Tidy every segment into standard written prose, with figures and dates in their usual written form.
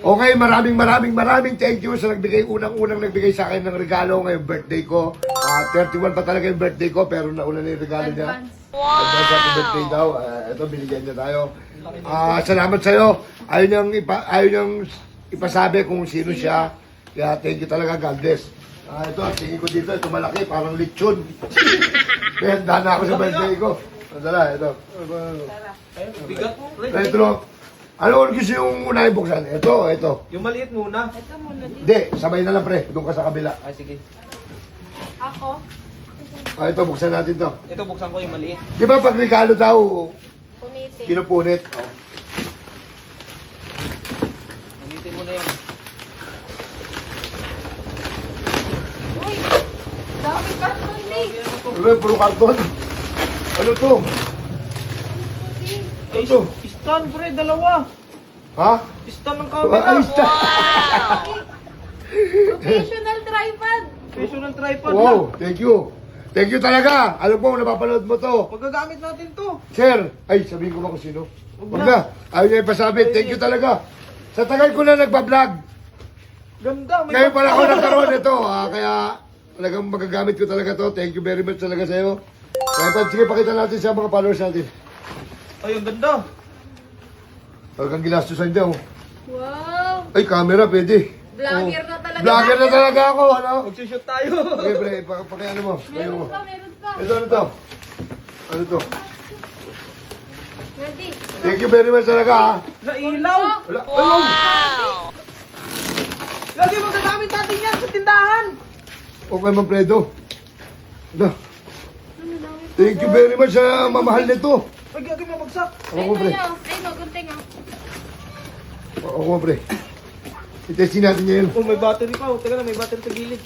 Okay, maraming thank you sa unang nagbigay sa akin ng regalo ngayong birthday ko. 31 pa talaga yung birthday ko, pero nauna na yung regalo niya. Advance happy birthday daw. Ito, binigyan niya tayo. Salamat sa'yo. Ayaw niyang ipasabi kung sino siya. Kaya thank you talaga, God bless. Ito, tingin ko dito, ito malaki, parang lechon. Kaya handa na ako sa birthday ko. Tara, ito. Bigat mo, pre. Ito, ano gusto yung unahin buksan? Ito. Yung maliit muna. Ito muna dito. Hindi, sabay na lang pre. Doon ka sa kabila. Ay, sige. Ako? Ito, buksan natin to. Ito, buksan ko yung maliit. Di ba pag regalo daw, Punitin. pinupunit? Ulitin mo na yan. Uy! Dami karton eh! Ano yung puro karton? Ano to? Ano to? Stand, pre, dalawa. Ha? Stand ng camera. Ayos na. Professional tripod! Professional tripod Wow, lang. thank you. Thank you talaga. Alam mo, napapanood mo to. Pagkagamit natin to. Sir, ay, sabihin ko ba kung sino? Huwag Huwag na. Ayaw niya ipasabi. Thank you talaga. Sa tagal ko na nagbablog. Ganda. May Ngayon pala ako nagkaroon nito. Kaya talagang magagamit ko talaga to. Thank you very much talaga sa'yo. Kaya sige, pakita natin sa mga followers natin. Ay, ang ganda. Talagang gilastusan dyan. Wow! Ay, camera, pwede. Vlogger na talaga. Vlogger na talaga ako, ano? Magsushoot tayo. Okay, pre, pakiano mo. Pakiano mo. Meron pa. Ito, ano to? Ano to? Ready? Thank you very much talaga, ha? Nailaw. Wala, wow! Lagi magagamit natin yan sa tindahan. Okay, Ma'am Fredo. Ano? Thank you very much sa mamahal nito. Ay, gagawin mo bagsak. Ako ko, pre. Ay, magunting ah. Ako ko, pre. I-testing natin ngayon. Oh, may battery pa. Oh. Teka na, may battery sa gilid.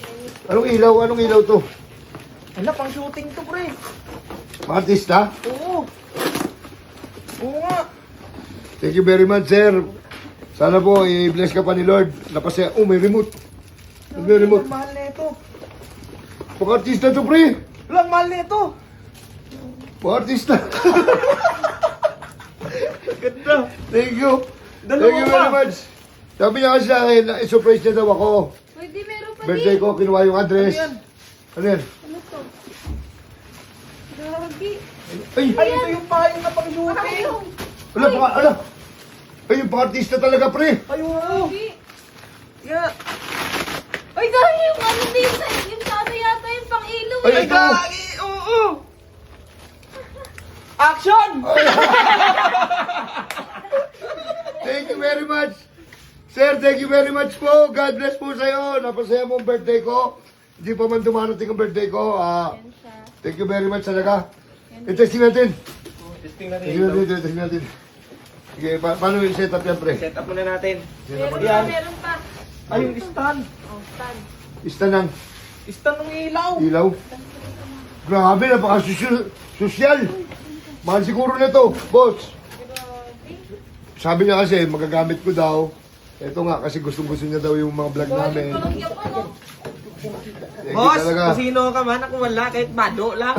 Anong ilaw? Anong ilaw to? Ala, pang shooting to, pre. Mga artista? Oo. Oo nga. Thank you very much, sir. Sana po, i-bless ka pa ni Lord. Napasaya. Oh, may remote. May remote. Ang mahal na ito. Mga artista to, pre. Wala, ang mahal na ito. Mga artista. Ganda. Thank you. Dalawa Thank you very pa. much. Sabi niya kasi sa akin, i-surprise niya daw ako. Pwede meron pa Birthday din. ko, kinuha yung address. Ano yan? Ano yan? Ano to? Gagi. Ay! Ay, ito yung payong na pang shooting. Ayun. Wala pa, ano? Ay, yung pang-artista talaga, pre. Ay, oo. Gagi. Yeah. Ay, dahil yung ano din sa yung sana yata yung pang-ilaw Ay, eh. Ay, gagi. Oo. Action! Thank you very much. Sir, thank you very much po. God bless po sa'yo. Napasaya mo ang birthday ko. Hindi pa man dumarating ang birthday ko. Yan siya. Thank you very much talaga. I-testing natin. Testing natin Testing natin, ito. testing natin. Sige, paano yung setup yan, pre? Set up muna natin. Meron pa, Yan. meron pa. Ay, yung stand. Oh, stand. Ista ng Stand ng ilaw. ilaw. Grabe, napaka-social. Mahal siguro nito, boss. Sabi niya kasi, magagamit ko daw. Ito nga, kasi gustong-gusto niya daw yung mga vlog namin. Parang yaman oh. Thank you Boss, talaga. kung sino ka man, ako wala, kahit bado lang.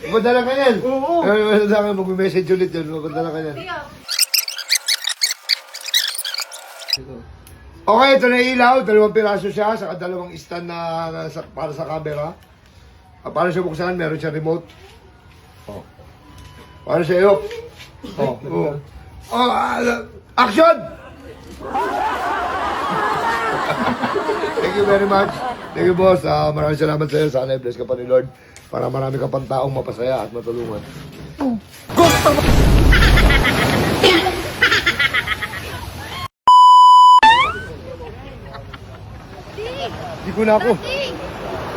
Magdala ka yan. Oo. Magdala ka, mag-message ulit yan. Magdala ka yan. Tiyo. Okay, ito na yung ilaw. 2 piraso siya, saka 2 stand para sa camera. Para siya buksan, meron siya remote. Oh. Para sa iyo. Oh, oh. Oh, action! Thank you very much. Thank you, boss. Maraming salamat sa iyo. Sana i-bless ka pa ni Lord para marami ka pang taong mapasaya at matulungan. Ligo na ako. Dati.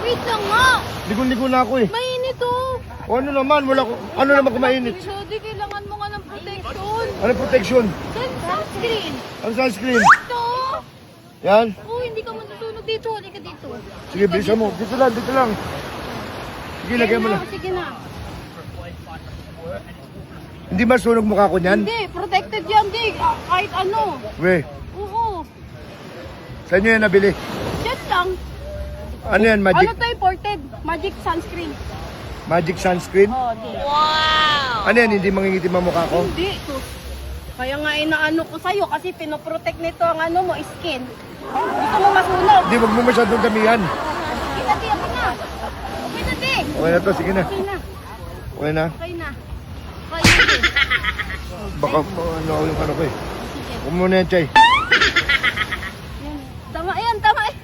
Wait lang nga. Ligo na ako eh. Mainit oh. O ano naman, wala ko. Ano naman kumainit? So, di kailangan mo nga ng protection. Ano protection? Then, sunscreen. Ang sunscreen? Ito. Yan. Oh, hindi ka matutunog dito. Halika dito. Sige, bilisan mo. Dito lang, dito lang. Sige, lagay mo na. Sige na. Hindi masunog mukha ko niyan? Hindi, protected yan, di. Kahit ano. We, Oo. sa inyo yan nabili. Yan lang. Ano yan, Ano magic? to imported? Magic sunscreen. Magic sunscreen? Oh, di. Ano yan, hindi mangingitim ang mukha ko? Hindi. Sus. Kaya nga inaano ko sa'yo kasi pinoprotect nito ang ano mo, skin. Gusto mo masunog. Hindi, wag mo masyadong damihan. Okay na, di. Okay na. Okay na, di. Okay na to, sige na. Okay na. Okay na. Okay na. Okay na, di. Baka ano yung ano ko eh. Sige. Huwag mo na yan, Chay. Yan. Tama yan, tama. Yan,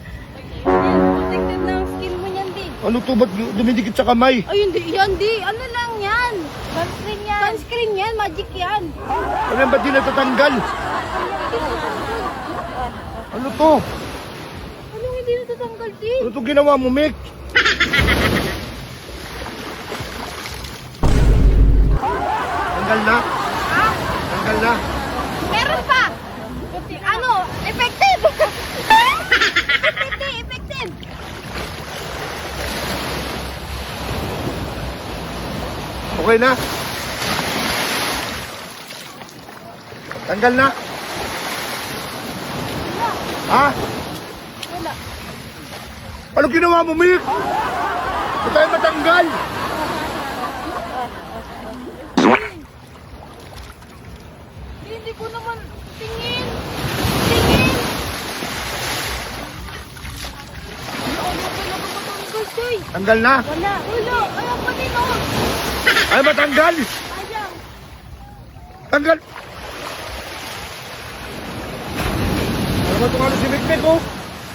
protected na ang skin mo yan, di. Ano to, ba't dumidikit sa kamay? Ay, hindi yan, di. Ano lang yan? Sunscreen yan. Sunscreen yan, magic yan. Ano yan, ba't di natatanggal? Ano to? Anong hindi natatanggal, di? Ano to ginawa mo, Mick? Tanggal na? Ha? Tanggal na? Meron pa! Ano? Effective! Effective! Effective! Okay na? Tanggal na? Ha? Wala. Ano ginawa mo, Mick? Ba't tayo matanggal? Hindi ko naman tingin. Tingin. Ano ba natatanggal, Joy? Tanggal na? Wala. Wala. Ayaw pa din ako. Ay, matanggal! Ayaw. Tanggal! Ano ba itong ano si Mick, oh?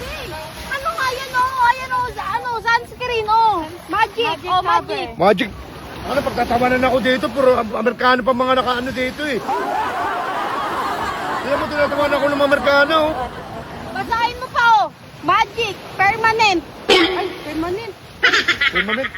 Hey, ano nga yan, oh? Ayan, oh. Ano? Sunscreen, oh. Magic. Oh, magic. Magic! Ano, pagtatawanan ako dito, puro Amerikano pa mga nakaano dito eh. Alam mo, tinatawanan ako ng mga Amerikano, oh. Basahin mo pa, oh. Magic. Permanent. Ay, permanent. Permanent.